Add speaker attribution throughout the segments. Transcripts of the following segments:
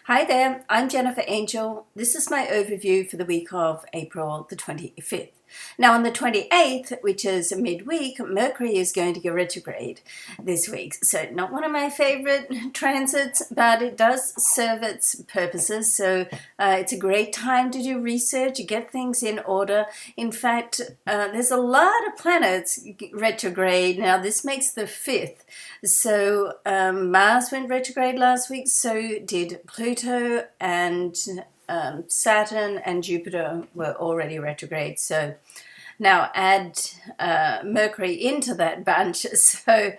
Speaker 1: Hi there, I'm Jennifer Angel. This is my overview for the week of April the 25th. Now on the 28th, which is midweek, Mercury is going to go retrograde this week. So not one of my favorite transits, but it does serve its purposes. So it's a great time to do research, get things in order. In fact, there's a lot of planets retrograde. Now this makes the 5th. So Mars went retrograde last week, so did Pluto, and Saturn and Jupiter were already retrograde. So now add Mercury into that bunch. So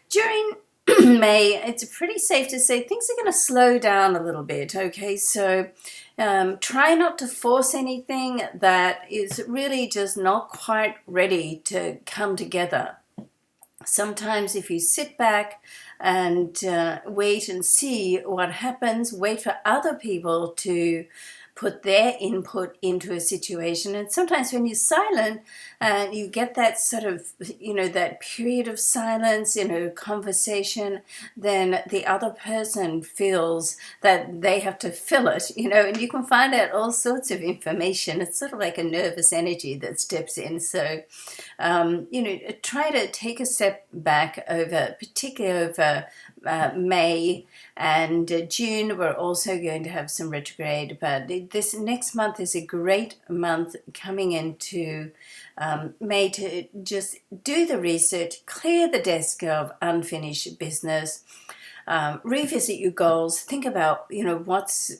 Speaker 1: during May, it's pretty safe to say things are going to slow down a little bit. Okay, so try not to force anything that is really just not quite ready to come together. Sometimes if you sit back and wait and see what happens, wait for other people to put their input into a situation. And sometimes when you're silent, you get that sort of, that period of silence in a conversation, then the other person feels that they have to fill it, and you can find out all sorts of information. It's sort of like a nervous energy that steps in. So, try to take a step back particularly over May and June. We're also going to have some retrograde, but this next month is a great month coming into May to just do the research, clear the desk of unfinished business, revisit your goals, think about what's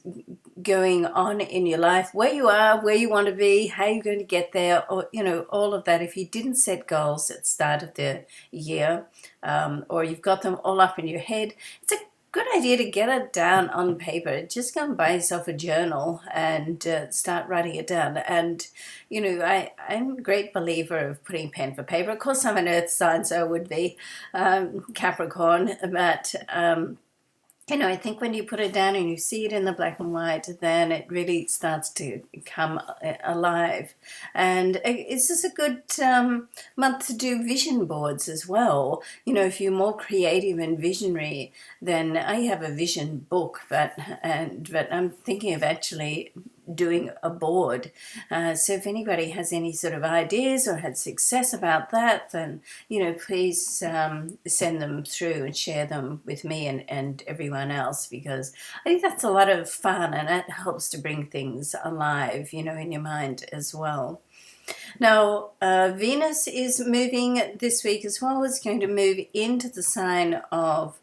Speaker 1: going on in your life, where you are, where you want to be, how you're going to get there, or all of that. If you didn't set goals at the start of the year, or you've got them all up in your head, it's a good idea to get it down on paper. Just go and buy yourself a journal and start writing it down. And I'm a great believer of putting pen to paper. Of course, I'm an earth sign, so I would be Capricorn, but I think when you put it down and you see it in the black and white, then it really starts to come alive. And it's just a good month to do vision boards as well. If you're more creative and visionary, then I have a vision book, but I'm thinking of actually doing a board. So if anybody has any sort of ideas or had success about that, then please send them through and share them with me and everyone else, because I think that's a lot of fun and that helps to bring things alive in your mind as well. Now Venus is moving this week as well. It's going to move into the sign of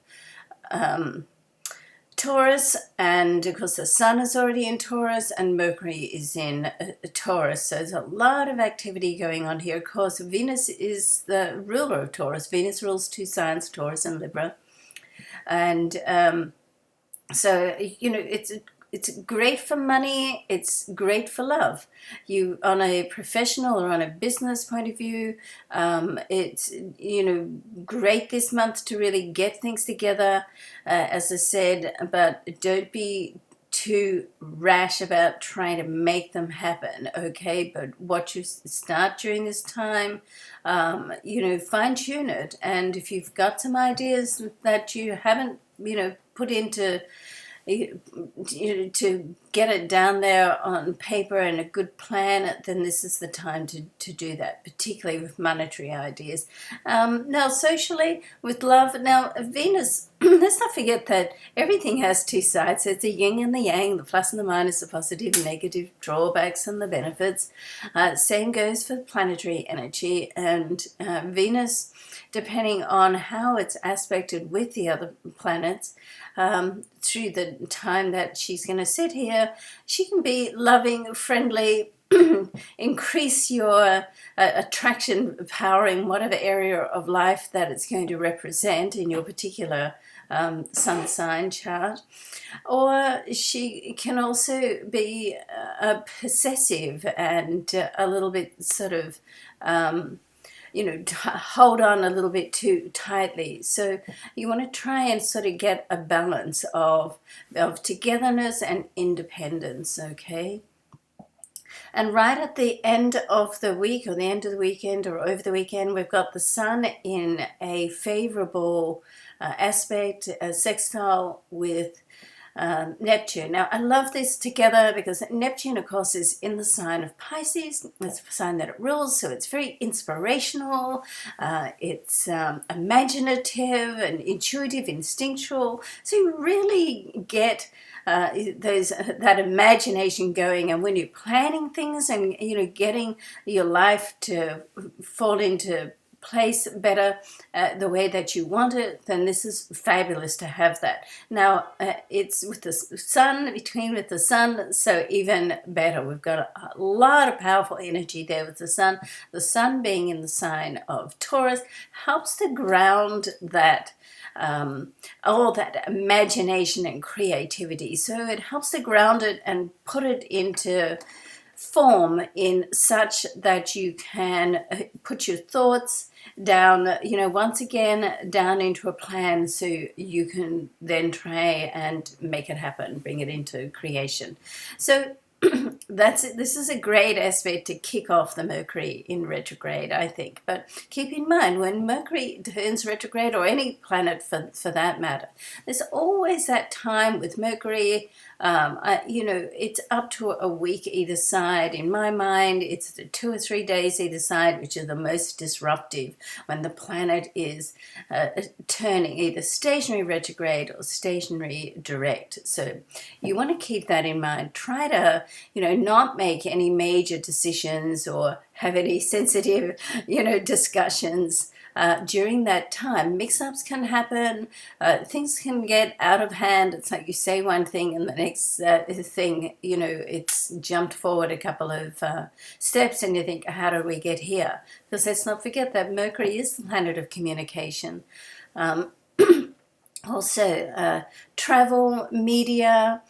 Speaker 1: Taurus, and of course the Sun is already in Taurus and Mercury is in Taurus, so there's a lot of activity going on here. Of course, Venus is the ruler of Taurus. Venus rules two signs, Taurus and Libra, and so it's great for money, it's great for love. You, on a professional or on a business point of view, it's great this month to really get things together, as I said, but don't be too rash about trying to make them happen, okay? But what you start during this time, fine tune it. And if you've got some ideas that you haven't put into to get it down there on paper and a good plan, then this is the time to do that, particularly with monetary ideas. Now socially, with love, now Venus, let's not forget that everything has two sides. It's the yin and the yang, the plus and the minus, the positive and negative, drawbacks and the benefits. Same goes for planetary energy, and Venus, depending on how it's aspected with the other planets, through the time that she's going to sit here, she can be loving, friendly, increase your attraction power in whatever area of life that it's going to represent in your particular sun sign chart. Or she can also be possessive and a little bit sort of hold on a little bit too tightly. So you want to try and sort of get a balance of togetherness and independence, okay? And right at the end of the week, or the end of the weekend, or over the weekend, we've got the Sun in a favorable aspect, a sextile with Neptune. Now, I love this together because Neptune, of course, is in the sign of Pisces. It's the sign that it rules, so it's very inspirational. It's imaginative and intuitive, instinctual. So you really get that imagination going, and when you're planning things and getting your life to fall into place better the way that you want it, then this is fabulous to have that. Now it's with the sun, with the sun, so even better. We've got a lot of powerful energy there with the sun being in the sign of Taurus helps to ground that all that imagination and creativity. So it helps to ground it and put it into form in such that you can put your thoughts down, once again, down into a plan, so you can then try and make it happen, bring it into creation. So this is a great aspect to kick off the Mercury in retrograde, I think. But keep in mind, when Mercury turns retrograde, or any planet for that matter, there's always that time with Mercury. It's up to a week either side. In my mind, it's 2 or 3 days either side, which are the most disruptive, when the planet is turning either stationary retrograde or stationary direct. So you want to keep that in mind. Try to not make any major decisions or have any sensitive discussions during that time. Mix-ups can happen. Things can get out of hand. It's like you say one thing and the next thing, it's jumped forward a couple of steps, and you think, how did we get here? Because let's not forget that Mercury is the planet of communication. Also, travel, media,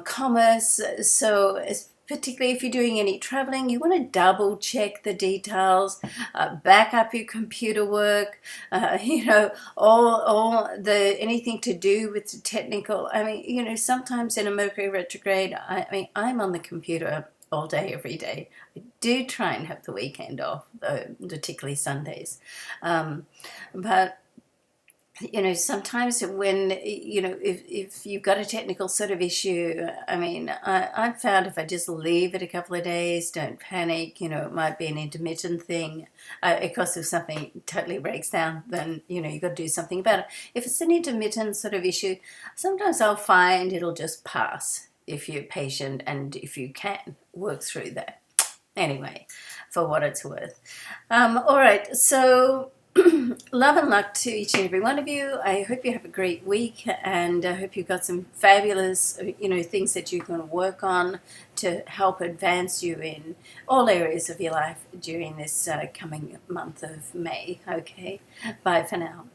Speaker 1: commerce. So particularly if you're doing any traveling, you want to double check the details, back up your computer work, all the anything to do with the technical. Sometimes in a Mercury retrograde, I'm on the computer all day, every day. I do try and have the weekend off, though, particularly Sundays. But sometimes when, if you've got a technical sort of issue, I've found if I just leave it a couple of days, don't panic, it might be an intermittent thing. Of course, if something totally breaks down, then, you've got to do something about it. If it's an intermittent sort of issue, sometimes I'll find it'll just pass if you're patient and if you can work through that. Anyway, for what it's worth. All right, so love and luck to each and every one of you. I hope you have a great week, and I hope you've got some fabulous, things that you can work on to help advance you in all areas of your life during this coming month of May. Okay, bye for now.